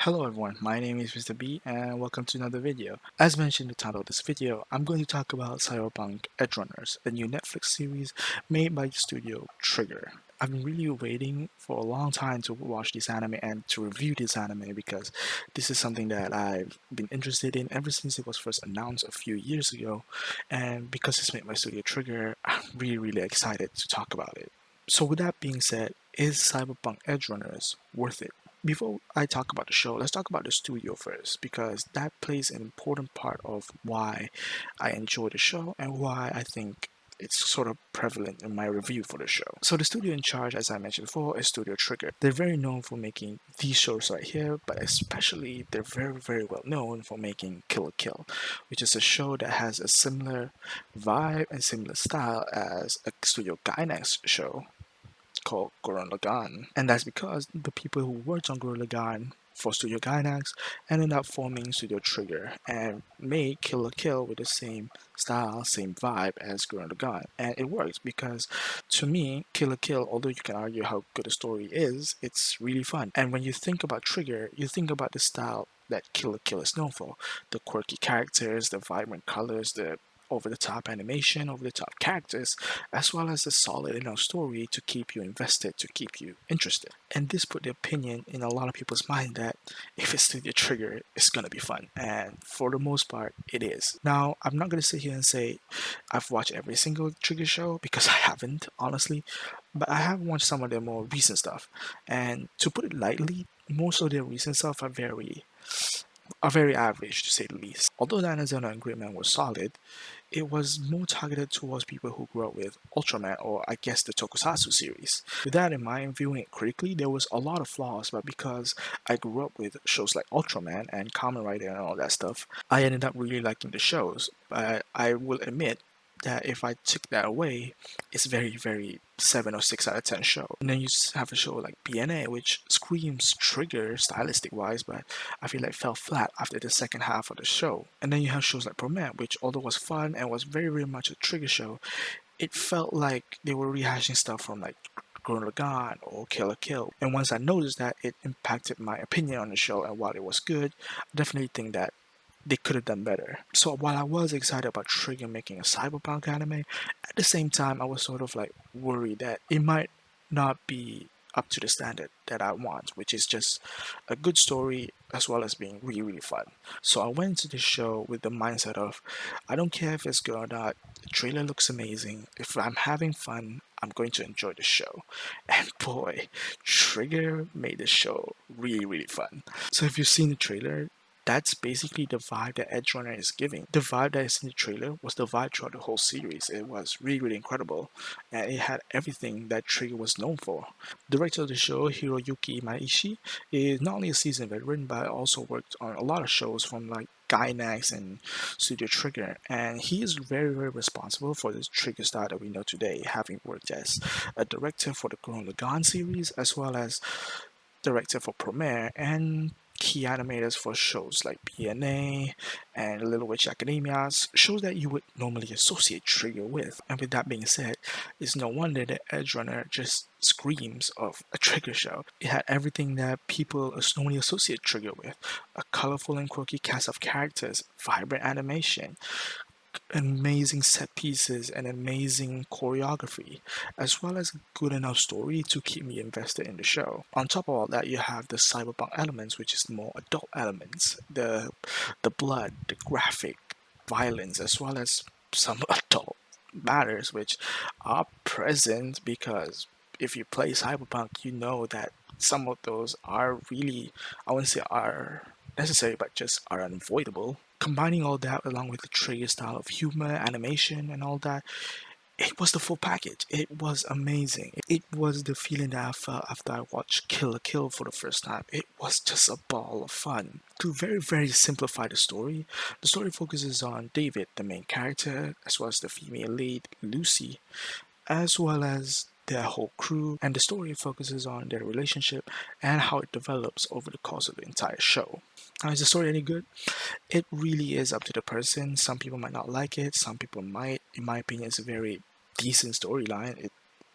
Hello everyone, my name is Mr. B and welcome to another video. As mentioned in the title of this video, I'm going to talk about Cyberpunk Edgerunners, a new Netflix series made by the studio Trigger. I've been really waiting for a long time to watch this anime and to review this anime because this is something that I've been interested in ever since it was first announced a few years ago, and because it's made by Studio Trigger, I'm really excited to talk about it. So with that being said, is Cyberpunk Edgerunners worth it? Before I talk about the show, let's talk about the studio first because that plays an important part of why I enjoy the show and why I think it's sort of prevalent in my review for the show. So the studio in charge, as I mentioned before, is Studio Trigger. They're very known for making these shows right here, but especially they're very well known for making Kill la Kill, which is a show that has a similar vibe and similar style as a Studio Gainax show called Gurren Lagann, and that's because the people who worked on Gurren Lagann for Studio Gainax ended up forming Studio Trigger and made Kill la Kill with the same style, same vibe as Gurren Lagann, and it works because to me, Kill la Kill, although you can argue how good the story is, it's really fun. And when you think about Trigger, you think about the style that Kill la Kill is known for: the quirky characters, the vibrant colors, the over the top animation, over the top characters, as well as a solid enough story to keep you invested, to keep you interested. And this put the opinion in a lot of people's mind that if it's Studio Trigger, it's gonna be fun. And for the most part, it is. Now, I'm not gonna sit here and say I've watched every single Trigger show because I haven't, honestly, but I have watched some of their more recent stuff. And to put it lightly, most of their recent stuff are very average to say the least. Although the Anazona and Gridman were solid, it was more targeted towards people who grew up with Ultraman or I guess the Tokusatsu series. With that in mind, viewing it critically, there was a lot of flaws, but because I grew up with shows like Ultraman and Kamen Rider and all that stuff, I ended up really liking the shows. But I will admit that if I took that away, it's very 7 or 6 out of 10 show. And then you have a show like BNA, which screams Trigger stylistic wise, but I feel like fell flat after the second half of the show. And then you have shows like Promet, which although was fun and was very much a Trigger show, it felt like they were rehashing stuff from like Gurren Lagann or Kill la Kill. And once I noticed that, it impacted my opinion on the show, and while it was good, I definitely think that they could have done better. So while I was excited about Trigger making a cyberpunk anime, at the same time I was sort of like worried that it might not be up to the standard that I want, which is just a good story as well as being really fun. So I went to the show with the mindset of I don't care if it's good or not, the trailer looks amazing. If I'm having fun, I'm going to enjoy the show. And boy, Trigger made the show really fun. So if you've seen the trailer, that's basically the vibe that Edgerunner is giving. The vibe that is in the trailer was the vibe throughout the whole series. It was really incredible, and it had everything that Trigger was known for. Director of the show, Hiroyuki Maishi, is not only a seasoned veteran but also worked on a lot of shows from like Gainax and Studio Trigger, and he is very responsible for this Trigger style that we know today, having worked as a director for the Gurren Lagann series as well as director for Premiere and key animators for shows like BNA and Little Witch Academia, shows that you would normally associate Trigger with. And with that being said, it's no wonder that Edgerunner just screams of a Trigger show. It had everything that people normally associate Trigger with: a colorful and quirky cast of characters, vibrant animation, amazing set pieces and amazing choreography, as well as a good enough story to keep me invested in the show. On top of all that, you have the cyberpunk elements, which is more adult elements, the blood, the graphic violence, as well as some adult matters which are present because if you play cyberpunk, you know that some of those are really, I wouldn't say are necessary, but just are unavoidable. Combining all that along with the Trigger style of humor, animation, and all that, it was the full package. It was amazing. It was the feeling that I felt after I watched Kill la Kill for the first time. It was just a ball of fun. To very simplify the story focuses on David, the main character, as well as the female lead, Lucy, as well as their whole crew, and the story focuses on their relationship and how it develops over the course of the entire show. Now, is the story any good? It really is up to the person. Some people might not like it, some people might. In my opinion, it's a very decent storyline.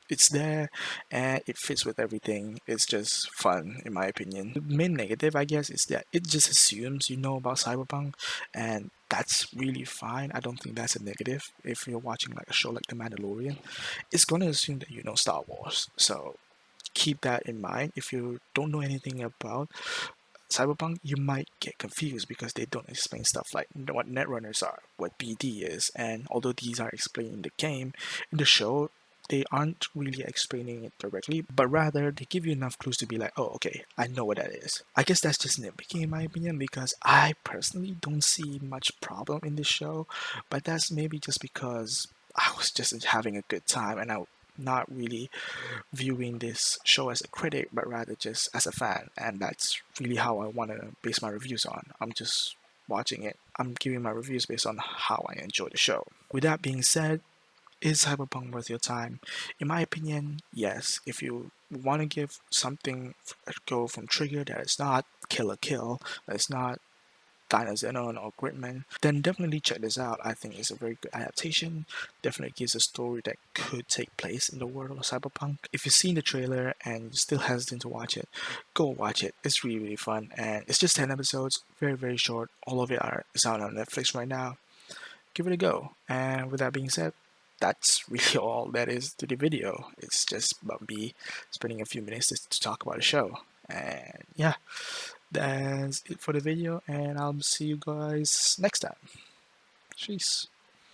it's there and it fits with everything. It's just fun, in my opinion. The main negative, I guess, is that it just assumes you know about Cyberpunk, and that's really fine. I don't think that's a negative. If you're watching like a show like The Mandalorian, it's gonna assume that you know Star Wars. So keep that in mind. If you don't know anything about Cyberpunk, you might get confused because they don't explain stuff like what netrunners are, what BD is, and although these are explained in the game, in the show, they aren't really explaining it directly, but rather they give you enough clues to be like, oh, okay, I know what that is. I guess that's just nitpicking in my opinion because I personally don't see much problem in this show, but that's maybe just because I was just having a good time and I not really viewing this show as a critic, but rather just as a fan. And that's really how I want to base my reviews on. I'm just watching it. I'm giving my reviews based on how I enjoy the show. With that being said, is Cyberpunk worth your time? In my opinion, yes. If you want to give something a go from Trigger that is not Kill la Kill, that is not Dinozenon or Gridman, then definitely check this out. I think it's a very good adaptation. Definitely gives a story that could take place in the world of Cyberpunk. If you've seen the trailer and you're still hesitant to watch it, go watch it. It's really, really fun. And it's just 10 episodes, very, very short. All of it is out on Netflix right now. Give it a go. And with that being said, that's really all that is to the video. It's just about me spending a few minutes to talk about the show. And yeah, that's it for the video, and I'll see you guys next time. Peace.